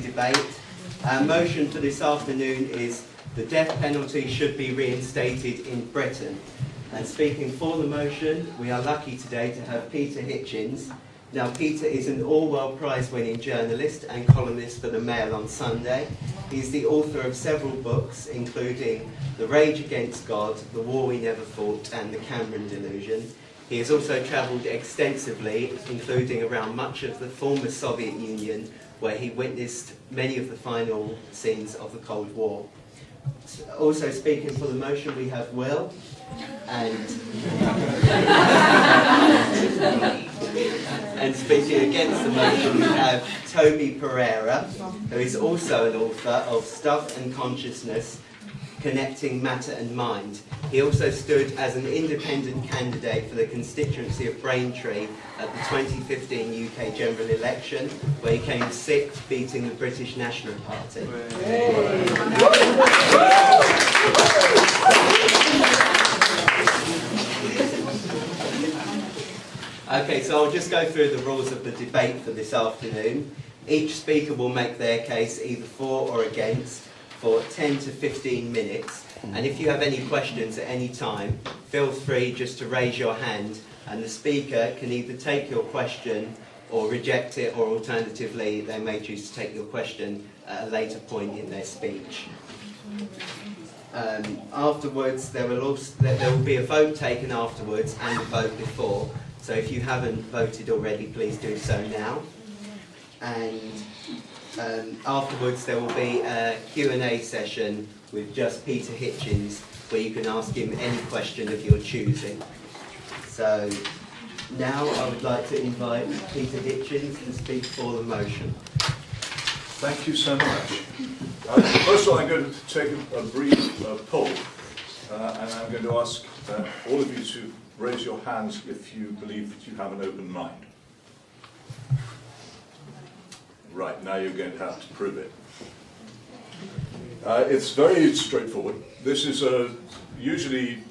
Debate. Our motion for this afternoon is the death penalty should be reinstated in Britain. And speaking for the motion, we are lucky today to have Peter Hitchens. Now, Peter is an Orwell Prize-winning journalist and columnist for the Mail on Sunday. He's the author of several books, including The Rage Against God, The War We Never Fought, and The Cameron Delusion. He has also travelled extensively, including around much of the former Soviet Union, where he witnessed many of the final scenes of the Cold War. Also speaking for the motion, we have Will, and speaking against the motion, we have Toby Pereira, who is also an author of Stuff and Consciousness, Connecting Matter and Mind. He also stood as an independent candidate for the constituency of Braintree at the 2015 UK general election, where he came sixth, beating the British National Party. Okay, so I'll just go through the rules of the debate for this afternoon. Each speaker will make their case either for or against for 10 to 15 minutes, and if you have any questions at any time, feel free just to raise your hand, and the speaker can either take your question or reject it, or alternatively they may choose to take your question at a later point in their speech. Afterwards, there will be a vote taken afterwards and a vote before, so if you haven't voted already, please do so now. And afterwards there will be a Q&A session with just Peter Hitchens, where you can ask him any question of your choosing. So now I would like to invite Peter Hitchens to speak for the motion. Thank you so much. First of all, I'm going to take a brief poll, and I'm going to ask all of you to raise your hands if you believe that you have an open mind. Right, now you're going to have to prove it. It's very straightforward. This is usually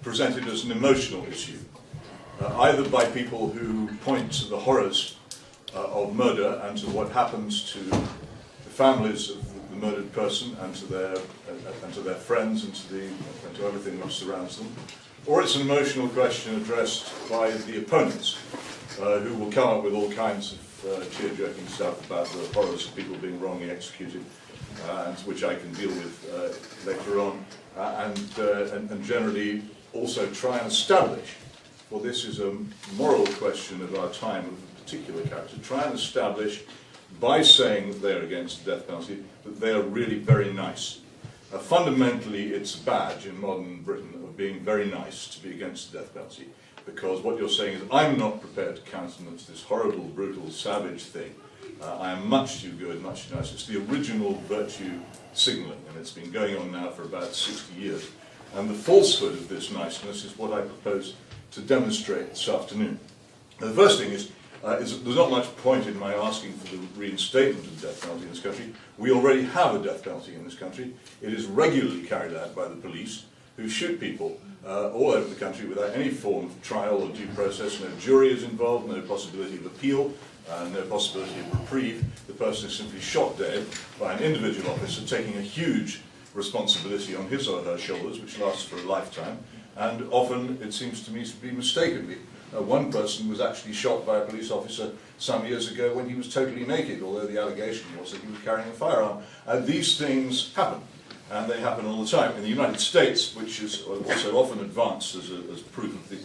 presented as an emotional issue, either by people who point to the horrors of murder and to what happens to the families of the murdered person and to their friends and to everything which surrounds them, or it's an emotional question addressed by the opponents, who will come up with all kinds of tear-jerking stuff about the horrors of people being wrongly executed, and which I can deal with later on, and generally also try and establish, for this is a moral question of our time of a particular character, try and establish, by saying that they're against the death penalty, that they are really very nice. Fundamentally, it's a badge in modern Britain of being very nice to be against the death penalty, because what you're saying is, I'm not prepared to countenance this horrible, brutal, savage thing. I am much too good, much too nice. It's the original virtue signalling, and it's been going on now for about 60 years. And the falsehood of this niceness is what I propose to demonstrate this afternoon. Now, the first thing is that there's not much point in my asking for the reinstatement of the death penalty in this country. We already have a death penalty in this country. It is regularly carried out by the police, who shoot people all over the country without any form of trial or due process. No jury is involved, no possibility of appeal, no possibility of reprieve. The person is simply shot dead by an individual officer taking a huge responsibility on his or her shoulders, which lasts for a lifetime, and often, it seems to me, to be mistakenly. One person was actually shot by a police officer some years ago when he was totally naked, although the allegation was that he was carrying a firearm. These things happen. And they happen all the time. In the United States, which is also often advanced as proof of the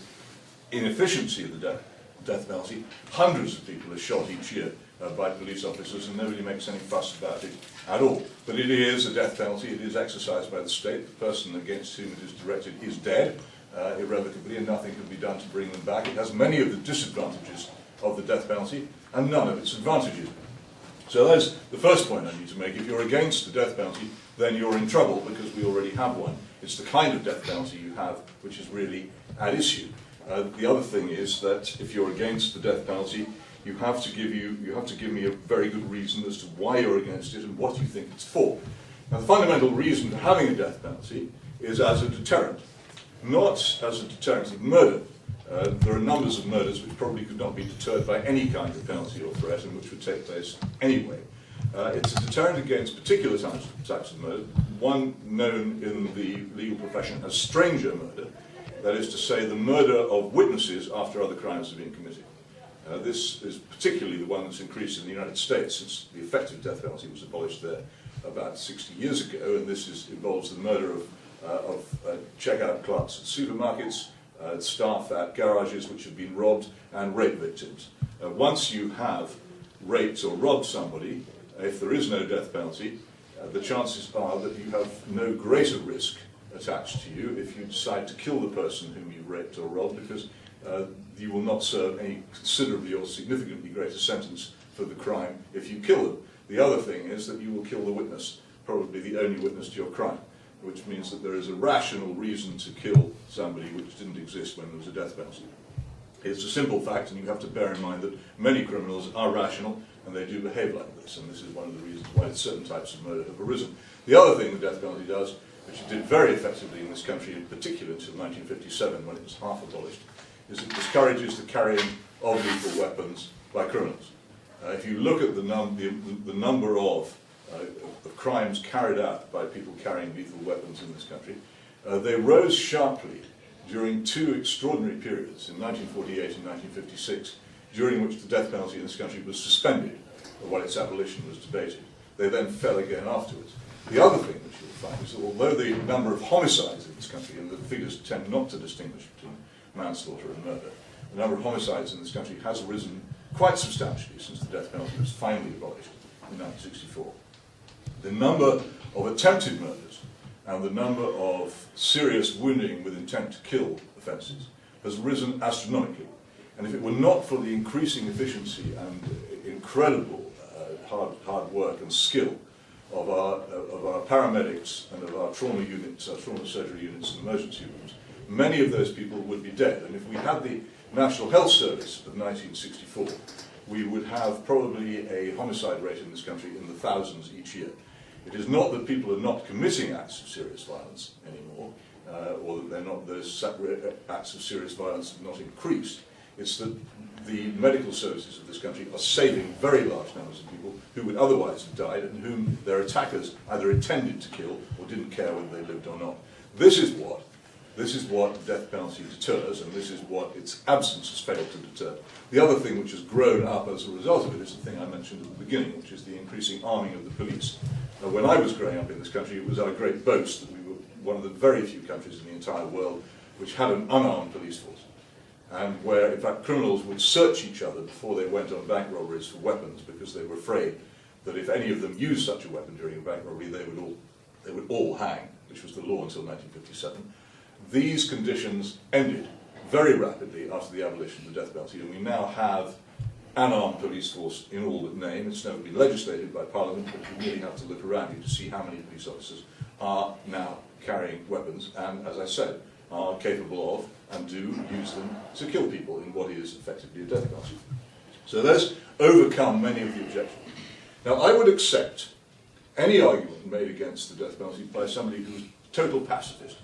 inefficiency of the death penalty, hundreds of people are shot each year by police officers, and nobody makes any fuss about it at all. But it is a death penalty. It is exercised by the state. The person against whom it is directed is dead irrevocably, and nothing can be done to bring them back. It has many of the disadvantages of the death penalty and none of its advantages. So that's the first point I need to make. If you're against the death penalty, then you're in trouble, because we already have one. It's the kind of death penalty you have which is really at issue. The other thing is that if you're against the death penalty, you have to give me a very good reason as to why you're against it and what you think it's for. Now, the fundamental reason for having a death penalty is as a deterrent, not as a deterrent of murder. There are numbers of murders which probably could not be deterred by any kind of penalty or threat and which would take place anyway. It's a deterrent against particular types of murder, one known in the legal profession as stranger murder, that is to say the murder of witnesses after other crimes have been committed. This is particularly the one that's increased in the United States since the effective death penalty was abolished there about 60 years ago, and this involves the murder of checkout clerks at supermarkets, staff at garages which have been robbed, and rape victims. Once you have raped or robbed somebody, if there is no death penalty, the chances are that you have no greater risk attached to you if you decide to kill the person whom you raped or robbed, because you will not serve any considerably or significantly greater sentence for the crime if you kill them. The other thing is that you will kill the witness, probably the only witness to your crime, which means that there is a rational reason to kill somebody which didn't exist when there was a death penalty. It's a simple fact, and you have to bear in mind that many criminals are rational and they do behave like this, and this is one of the reasons why certain types of murder have arisen. The other thing the death penalty does, which it did very effectively in this country, in particular until 1957 when it was half abolished, is it discourages the carrying of lethal weapons by criminals. If you look at the number of crimes carried out by people carrying lethal weapons in this country, they rose sharply during two extraordinary periods, in 1948 and 1956, during which the death penalty in this country was suspended while its abolition was debated. They then fell again afterwards. The other thing that you'll find is that although the number of homicides in this country, and the figures tend not to distinguish between manslaughter and murder, the number of homicides in this country has risen quite substantially since the death penalty was finally abolished in 1964. The number of attempted murders and the number of serious wounding with intent to kill offences has risen astronomically. And if it were not for the increasing efficiency and incredible hard work and skill of our paramedics and of our trauma units, our trauma surgery units and emergency rooms, many of those people would be dead. And if we had the National Health Service of 1964, we would have probably a homicide rate in this country in the thousands each year. It is not that people are not committing acts of serious violence anymore, or that those acts of serious violence have not increased. It's that the medical services of this country are saving very large numbers of people who would otherwise have died and whom their attackers either intended to kill or didn't care whether they lived or not. This is what the death penalty deters, and this is what its absence has failed to deter. The other thing which has grown up as a result of it is the thing I mentioned at the beginning, which is the increasing arming of the police. When I was growing up in this country, it was our great boast that we were one of the very few countries in the entire world which had an unarmed police force, and where, in fact, criminals would search each other before they went on bank robberies for weapons, because they were afraid that if any of them used such a weapon during a bank robbery, they would all hang, which was the law until 1957. These conditions ended very rapidly after the abolition of the death penalty, and we now have an armed police force in all but name. It's never been legislated by Parliament, but you really have to look around you to see how many police officers are now carrying weapons and, as I said, are capable of and do use them to kill people in what is effectively a death penalty. So those overcome many of the objections. Now, I would accept any argument made against the death penalty by somebody who's a total pacifist.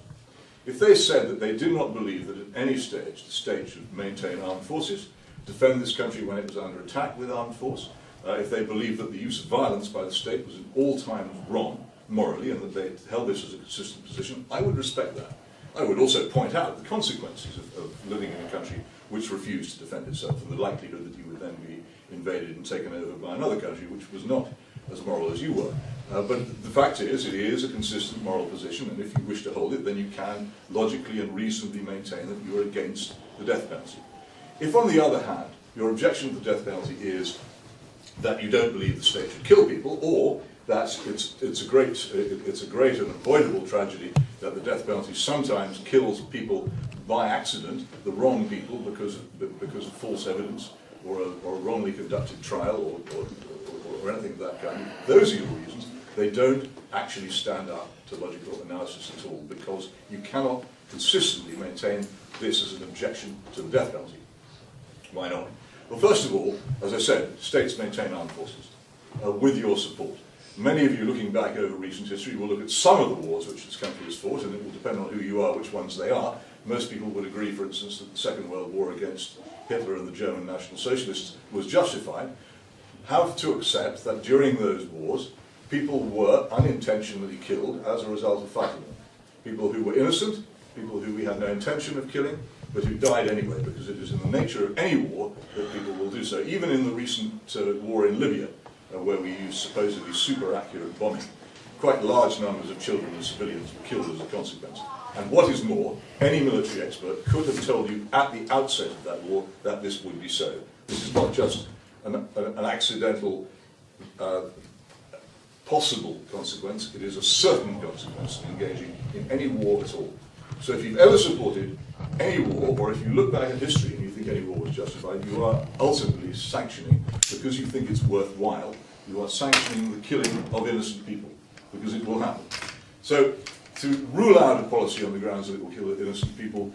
If they said that they did not believe that at any stage the state should maintain armed forces, defend this country when it was under attack with armed force, if they believed that the use of violence by the state was in all times wrong morally and that they held this as a consistent position, I would respect that. I would also point out the consequences of living in a country which refused to defend itself, and the likelihood that you would then be invaded and taken over by another country which was not as moral as you were. But the fact is, it is a consistent moral position, and if you wish to hold it, then you can logically and reasonably maintain that you are against the death penalty. If, on the other hand, your objection to the death penalty is that you don't believe the state should kill people, or that it's a great and avoidable tragedy that the death penalty sometimes kills people by accident, the wrong people, because of false evidence or a wrongly conducted trial or anything of that kind, those are your reasons. They don't actually stand up to logical analysis at all, because you cannot consistently maintain this as an objection to the death penalty. Why not? Well, first of all, as I said, states maintain armed forces with your support. Many of you looking back over recent history will look at some of the wars which this country has fought, and it will depend on who you are, which ones they are. Most people would agree, for instance, that the Second World War against Hitler and the German National Socialists was justified. have to accept that during those wars, people were unintentionally killed as a result of fighting them. People who were innocent, people who we had no intention of killing, but who died anyway, because it is in the nature of any war that people will do so. Even in the recent war in Libya, where we used supposedly super accurate bombing, quite large numbers of children and civilians were killed as a consequence. And what is more, any military expert could have told you at the outset of that war that this would be so. This is not just an accidental possible consequence, it is a certain consequence of engaging in any war at all. So if you've ever supported any war, or if you look back at history and you think any war was justified, you are ultimately sanctioning, because you think it's worthwhile, you are sanctioning the killing of innocent people, because it will happen. So to rule out a policy on the grounds that it will kill innocent people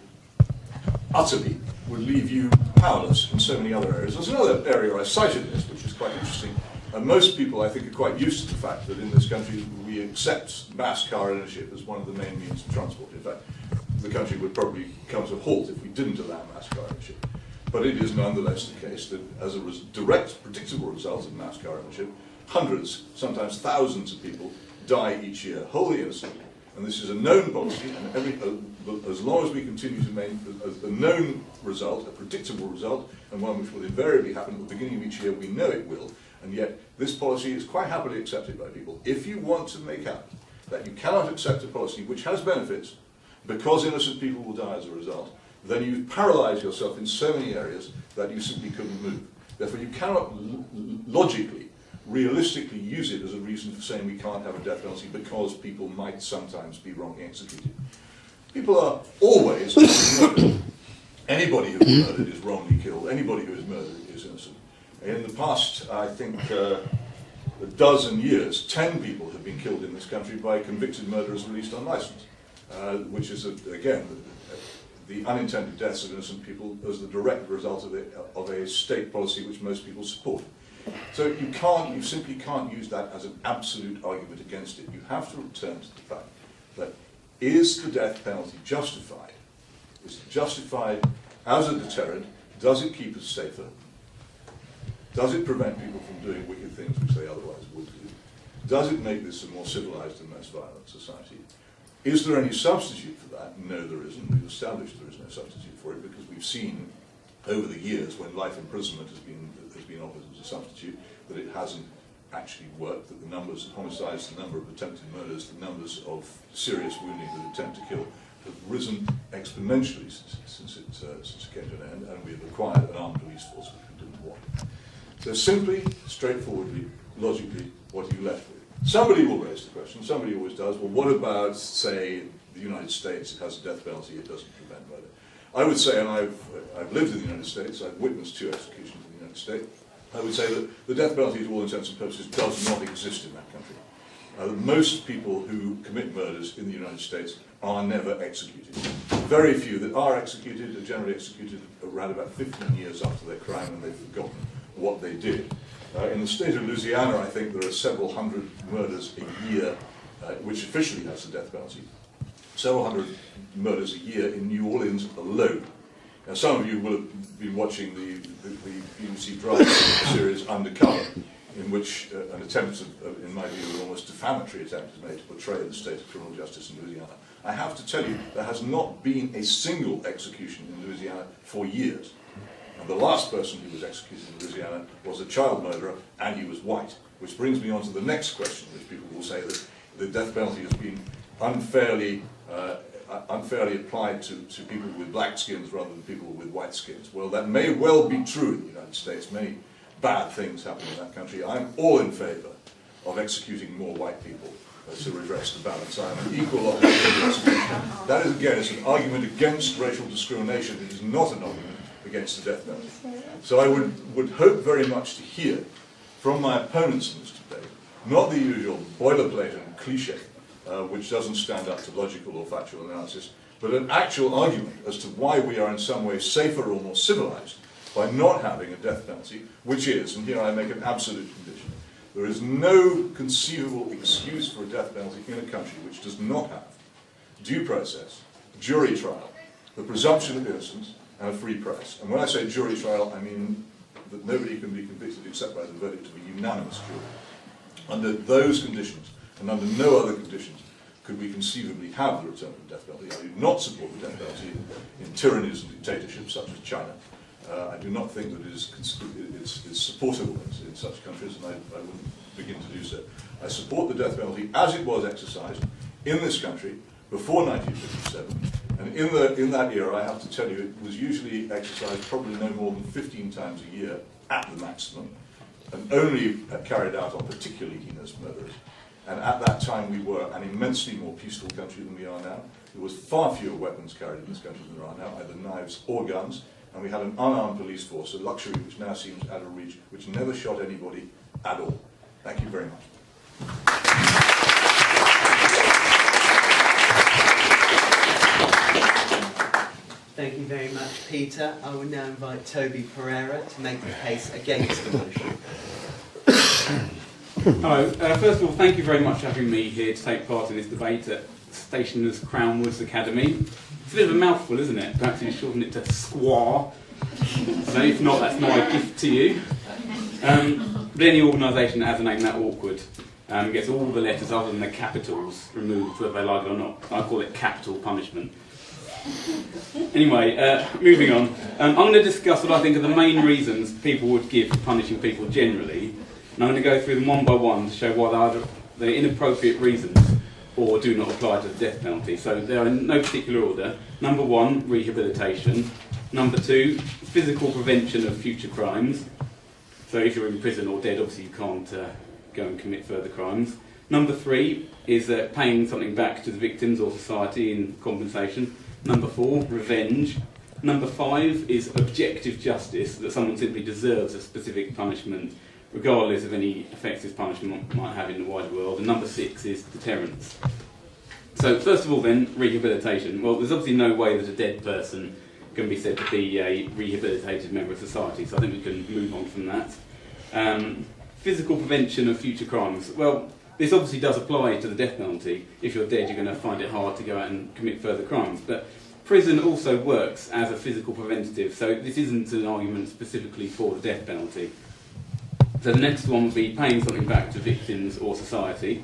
utterly would leave you powerless in so many other areas. There's another area I cited this, which is quite interesting. Most people, I think, are quite used to the fact that in this country we accept mass car ownership as one of the main means of transport. In fact, the country would probably come to a halt if we didn't allow mass car ownership. But it is nonetheless the case that as a direct, predictable result of mass car ownership, hundreds, sometimes thousands of people die each year, wholly innocent. And this is a known policy, and as long as we continue to make a known result, a predictable result, and one which will invariably happen at the beginning of each year, we know it will, and yet this policy is quite happily accepted by people. If you want to make out that you cannot accept a policy which has benefits, because innocent people will die as a result, then you paralyse yourself in so many areas that you simply couldn't move. Therefore, you cannot logically, realistically use it as a reason for saying we can't have a death penalty because people might sometimes be wrongly executed. People are always murdered. Anybody who is murdered is wrongly killed. Anybody who is murdered is innocent. In the past, I think, a dozen years, 10 people have been killed in this country by convicted murderers released on licence, which is, again, the unintended deaths of innocent people as the direct result of a state policy which most people support. So you simply can't use that as an absolute argument against it. You have to return to the fact that is the death penalty justified? Is it justified as a deterrent? Does it keep us safer? Does it prevent people from doing wicked things which they otherwise would do? Does it make this a more civilized and less violent society? Is there any substitute for that? No, there isn't. We've established there is no substitute for it because we've seen over the years when life imprisonment has been offered as a substitute that it hasn't actually worked, that the numbers of homicides, the number of attempted murders, the numbers of serious wounding that attempt to kill have risen exponentially since it came to an end, and we have acquired an armed police force which we didn't want. So simply, straightforwardly, logically, what are you left with? Somebody will raise the question, somebody always does, well, what about, say, the United States? It has a death penalty, it doesn't prevent murder. I would say, and I've lived in the United States, I've witnessed 2 executions in the United States, I would say that the death penalty, to all intents and purposes, does not exist in that country. Most people who commit murders in the United States are never executed. Very few that are executed are generally executed around about 15 years after their crime and they've forgotten what they did. In the state of Louisiana, I think there are several hundred murders a year, which officially has the death penalty. Several hundred murders a year in New Orleans alone. Now, some of you will have been watching the BBC drama series Undercover, in which an attempt, in my view, an almost defamatory attempt is made to portray the state of criminal justice in Louisiana. I have to tell you, there has not been a single execution in Louisiana for years. And the last person who was executed in Louisiana was a child murderer, and he was white. Which brings me on to the next question, which people will say that the death penalty has been unfairly applied to people with black skins rather than people with white skins. Well, that may well be true in the United States. Many bad things happen in that country. I'm all in favour of executing more white people to redress the balance. I am an equal opportunity execution. That is, again, it's an argument against racial discrimination. It is not an argument against the death penalty. So I would hope very much to hear from my opponents in this debate, not the usual boilerplate and cliche, which doesn't stand up to logical or factual analysis, but an actual argument as to why we are in some way safer or more civilized by not having a death penalty, which is, and here I make an absolute condition, there is no conceivable excuse for a death penalty in a country which does not have due process, jury trial, the presumption of innocence, and a free press. And when I say jury trial, I mean that nobody can be convicted except by the verdict of a unanimous jury. Under those conditions, and under no other conditions, could we conceivably have the return of the death penalty. I do not support the death penalty in tyrannies and dictatorships such as China. I do not think that it's supportable in such countries, and I wouldn't begin to do so. I support the death penalty as it was exercised in this country before 1957, and in that era, I have to tell you, it was usually exercised probably no more than 15 times a year at the maximum, and only carried out on particularly heinous murderers. And at that time, we were an immensely more peaceful country than we are now. There was far fewer weapons carried in this country than there are now, either knives or guns. And we had an unarmed police force, a luxury which now seems out of reach, which never shot anybody at all. Thank you very much. Thank you very much, Peter. I will now invite Toby Pereira to make the case against the motion. Hello. First of all, thank you very much for having me here to take part in this debate at Stationers Crown Woods Academy. It's a bit of a mouthful, isn't it? Perhaps you shorten it to SQUAR. So if not, that's my gift to you. But any organisation that has a name that awkward gets all the letters other than the capitals removed, whether they like it or not. I call it capital punishment. Anyway, moving on. I'm going to discuss what I think are the main reasons people would give for punishing people generally. And I'm going to go through them one by one to show why they're inappropriate reasons or do not apply to the death penalty. So they are in no particular order. Number one, rehabilitation. Number two, physical prevention of future crimes. So if you're in prison or dead, obviously you can't go and commit further crimes. Number three is paying something back to the victims or society in compensation. Number four, revenge. Number five is objective justice, that someone simply deserves a specific punishment, regardless of any effects this punishment might have in the wider world. And number six is deterrence. So first of all then, rehabilitation. Well, there's obviously no way that a dead person can be said to be a rehabilitated member of society, so I think we can move on from that. Physical prevention of future crimes. Well, this obviously does apply to the death penalty. If you're dead, you're going to find it hard to go out and commit further crimes. But prison also works as a physical preventative, so this isn't an argument specifically for the death penalty. So the next one would be paying something back to victims or society.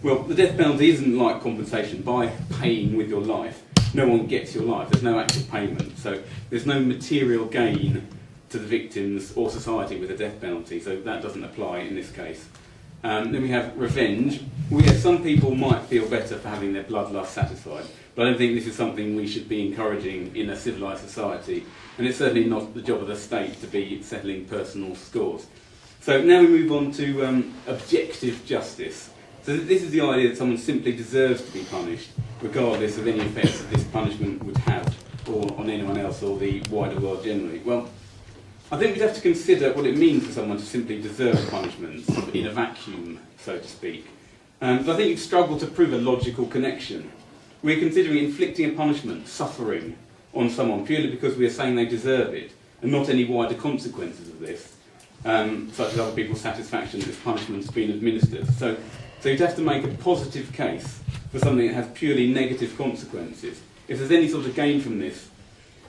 Well, the death penalty isn't like compensation. By paying with your life, no one gets your life. There's no actual payment. So there's no material gain to the victims or society with a death penalty. So that doesn't apply in this case. Then we have revenge. Well, yes, some people might feel better for having their bloodlust satisfied, but I don't think this is something we should be encouraging in a civilised society. And it's certainly not the job of the state to be settling personal scores. So now we move on to objective justice. So this is the idea that someone simply deserves to be punished, regardless of any effects that this punishment would have or on anyone else or the wider world generally. Well, I think we'd have to consider what it means for someone to simply deserve punishment in a vacuum, so to speak. But I think you'd struggle to prove a logical connection. We're considering inflicting a punishment, suffering, on someone purely because we are saying they deserve it, and not any wider consequences of this, such as other people's satisfaction that this punishment's been administered. So you'd have to make a positive case for something that has purely negative consequences. If there's any sort of gain from this,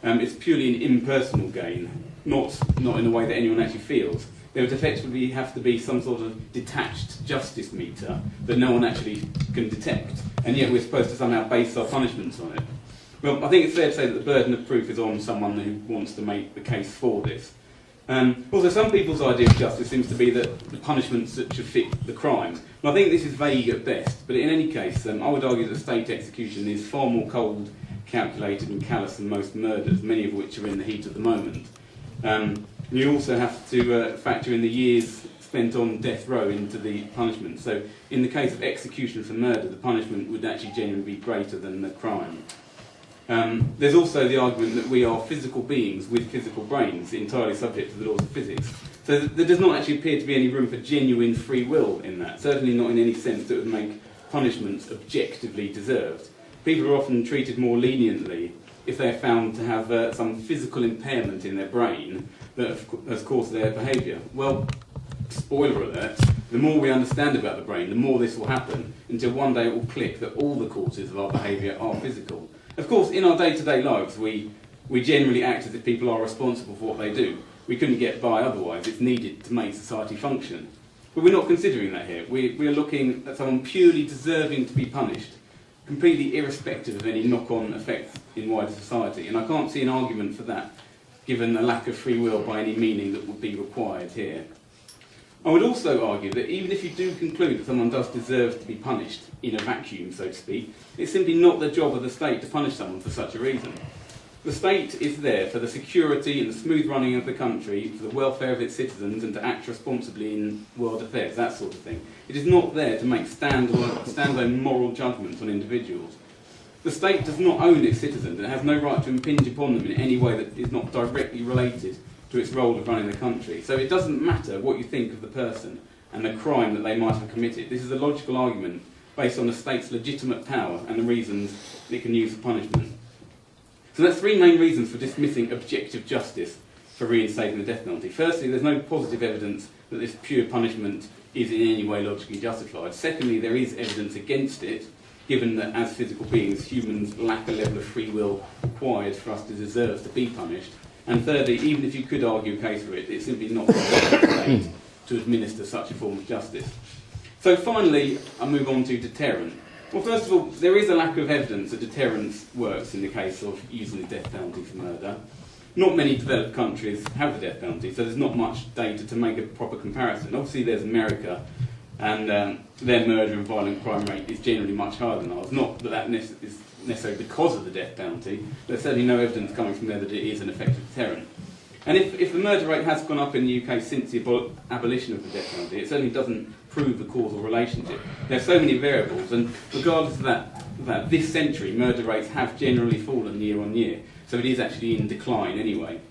it's purely an impersonal gain, not in a way that anyone actually feels. There would effectively have to be some sort of detached justice meter that no one actually can detect, and yet we're supposed to somehow base our punishments on it. Well, I think it's fair to say that the burden of proof is on someone who wants to make the case for this. Also, some people's idea of justice seems to be that the punishments should fit the crime. And I think this is vague at best, but in any case, I would argue that state execution is far more cold, calculated and callous than most murders, many of which are in the heat of the moment. You also have to factor in the years spent on death row into the punishment. So in the case of execution for murder, the punishment would actually genuinely be greater than the crime. There's also the argument that we are physical beings with physical brains, entirely subject to the laws of physics. So there does not actually appear to be any room for genuine free will in that, certainly not in any sense that would make punishments objectively deserved. People are often treated more leniently if they are found to have some physical impairment in their brain that has caused their behaviour. Well, spoiler alert, the more we understand about the brain, the more this will happen, until one day it will click that all the causes of our behaviour are physical. Of course, in our day-to-day lives, we generally act as if people are responsible for what they do. we couldn't get by otherwise. It's needed to make society function. But we're not considering that here. We're looking at someone purely deserving to be punished, completely irrespective of any knock-on effects in wider society. And I can't see an argument for that, given the lack of free will by any meaning that would be required here. I would also argue that even if you do conclude that someone does deserve to be punished in a vacuum, so to speak, it's simply not the job of the state to punish someone for such a reason. The state is there for the security and the smooth running of the country, for the welfare of its citizens, and to act responsibly in world affairs, that sort of thing. It is not there to make standalone moral judgments on individuals. The state does not own its citizens and has no right to impinge upon them in any way that is not directly related to its role of running the country. So it doesn't matter what you think of the person and the crime that they might have committed. This is a logical argument based on the state's legitimate power and the reasons it can use for punishment. So that's three main reasons for dismissing objective justice for reinstating the death penalty. Firstly, there's no positive evidence that this pure punishment is in any way logically justified. Secondly, there is evidence against it, given that as physical beings, humans lack a level of free will required for us to deserve to be punished. And thirdly, even if you could argue a case for it, it's simply not possible to administer such a form of justice. So finally, I move on to deterrent. Well, first of all, there is a lack of evidence that deterrence works in the case of using the death penalty for murder. Not many developed countries have the death penalty, so there's not much data to make a proper comparison. Obviously, there's America, and their murder and violent crime rate is generally much higher than ours. Not that that is necessarily because of the death penalty. There's certainly no evidence coming from there that it is an effective deterrent. And if the murder rate has gone up in the UK since the abolition of the death penalty, it certainly doesn't prove the causal relationship. There are so many variables, and regardless of that, this century, murder rates have generally fallen year on year, so it is actually in decline anyway.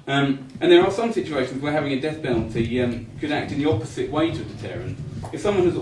And there are some situations where having a death penalty could act in the opposite way to a deterrent. If someone has